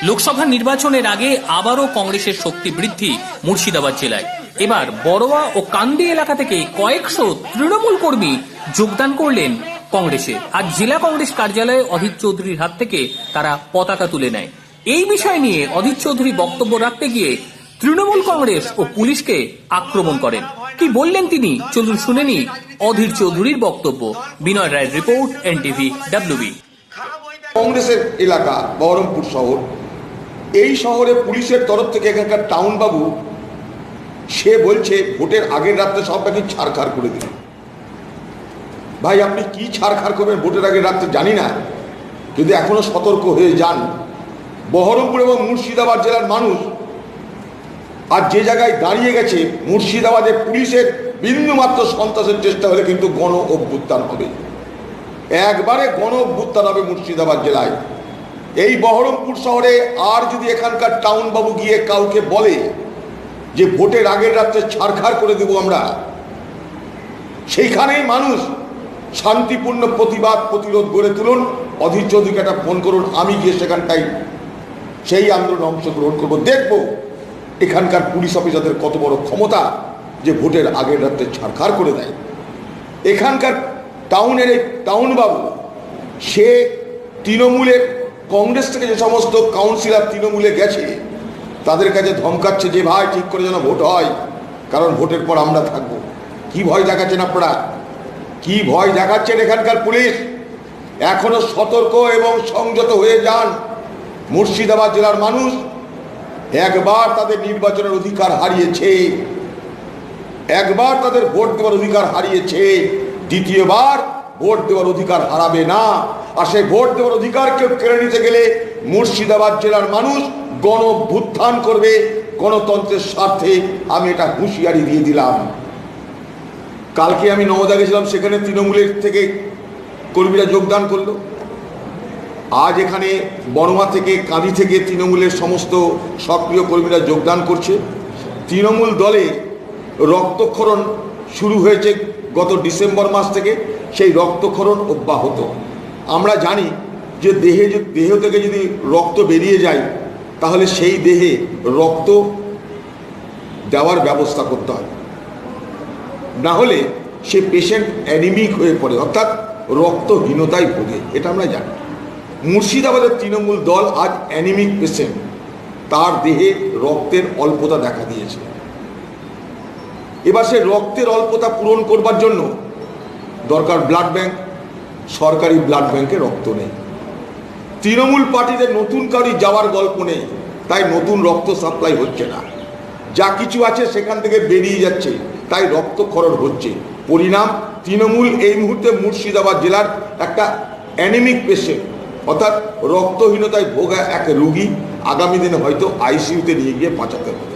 লোকসভা নির্বাচনের আগে আবারও কংগ্রেসের শক্তি বৃদ্ধি মুর্শিদাবাদ জেলায়। এবার বড়োয়া ও কান্দি এলাকা থেকে কয়েকশো তৃণমূল কর্মী যোগদান করলেন কংগ্রেসে। আজ জেলা কংগ্রেস কার্যালয়ে অধীর চৌধুরীর হাত থেকে তারা পতাকা তুলে নেয়। এই বিষয় নিয়ে অধীর চৌধুরী বক্তব্য রাখতে গিয়ে তৃণমূল কংগ্রেস ও পুলিশকে আক্রমণ করেন। কি বললেন তিনি, চলুন শুনে নি অধীর চৌধুরীর বক্তব্য। বিনয় রায়ের রিপোর্ট, এনটিভি WB। কংগ্রেসের এলাকা বহরমপুর শহর, এই শহরে পুলিশের তরফ থেকে এখানকার টাউন বাবু সে বলছে ভোটের আগের রাত্রে সব নাকি ছাড়খাড় করে দিল। ভাই, আপনি কি ছাড়খাড় করবেন ভোটের আগের রাত্রে জানি না, যদি এখনো সতর্ক হয়ে যান। বহরমপুর এবং মুর্শিদাবাদ জেলার মানুষ আর যে জায়গায় দাঁড়িয়ে গেছে, মুর্শিদাবাদে পুলিশের বিন্দুমাত্র সন্ত্রাসের চেষ্টা হলে কিন্তু গণ অভ্যুত্থান হবে, একবারে গণ অভ্যুত্থান হবে মুর্শিদাবাদ জেলায়। এই বহরমপুর শহরে আর যদি এখানকার টাউন বাবু গিয়ে কাউকে বলে যে ভোটের আগের রাত্রে ছাড়খাড় করে দেব আমরা, সেইখানেই মানুষ শান্তিপূর্ণ প্রতিবাদ প্রতিরোধ গড়ে তুলুন। অধীর চৌধুরীকে একটা ফোন করুন, আমি গিয়ে সেখানটাই সেই আন্দোলনে অংশগ্রহণ করবো। দেখবো এখানকার পুলিশ অফিসারদের কত বড় ক্ষমতা যে ভোটের আগের রাত্রে ছাড়খাড় করে দেয়। এখানকার টাউনের এই টাউন বাবু সে তৃণমূলের কংগ্রেস থেকে যে সমস্ত কাউন্সিলর তৃণমূলে গেছে তাদের কাছে ধমকাচ্ছে যে ভাই ঠিক করে যেন ভোট হয়, কারণ ভোটের পর আমরা থাকবো। কি ভয় দেখাচ্ছেন আপনারা, কি ভয় দেখাচ্ছেন এখানকার পুলিশ? এখনো সতর্ক এবং সংযত হয়ে যান। মুর্শিদাবাদ জেলার মানুষ একবার তাদের নির্বাচনের অধিকার হারিয়েছে, একবার তাদের ভোট দেওয়ার অধিকার হারিয়েছে, দ্বিতীয়বার ভোট দেওয়ার অধিকার হারাবে না। আর সেই ভোট দেওয়ার অধিকার কেউ কেড়ে নিতে গেলে মুর্শিদাবাদ জেলার মানুষ গণ অভ্যুত্থান করবে। গণতন্ত্রের স্বার্থে আমি এটা হুঁশিয়ারি দিয়ে দিলাম। কালকে আমি নওদা গেছিলাম, সেখানে তৃণমূলের থেকে কর্মীরা যোগদান করলো। আজ এখানে বড়োয়া থেকে কাঁদি থেকে তৃণমূলের সমস্ত সক্রিয় কর্মীরা যোগদান করছে। তৃণমূল দলে রক্তক্ষরণ শুরু হয়েছে গত ডিসেম্বর মাস থেকে, সেই রক্তক্ষরণ অব্যাহত। আমরা জানি যে দেহ থেকে যদি রক্ত বেরিয়ে যায় তাহলে সেই দেহে রক্ত দেওয়ার ব্যবস্থা করতে হয়, না হলে সে পেশেন্ট অ্যানিমিক হয়ে পড়ে, অর্থাৎ রক্তহীনতায় ভোগে। এটা আমরা জানি। মুর্শিদাবাদের তৃণমূল দল আজ অ্যানিমিক পেশেন্ট, তার দেহে রক্তের অল্পতা দেখা দিয়েছে। এবার সে রক্তের অল্পতা পূরণ করবার জন্য দরকার ব্লাড ব্যাংক। সরকারি ব্লাড ব্যাংকে রক্ত নেই। তৃণমূল পার্টিতে নতুন কারোর যাওয়ার গল্প নেই, তাই নতুন রক্ত সাপ্লাই হচ্ছে না। যা কিছু আছে সেখান থেকে বেরিয়ে যাচ্ছে, তাই রক্তক্ষরণ হচ্ছে। পরিণাম, তৃণমূল এই মুহূর্তে মুর্শিদাবাদ জেলার একটা অ্যানিমিক পেশেন্ট, অর্থাৎ রক্তহীনতায় ভোগা এক রোগী আগামী দিনে হয়তো ICUতে নিয়ে গিয়ে বাঁচাতে হবে।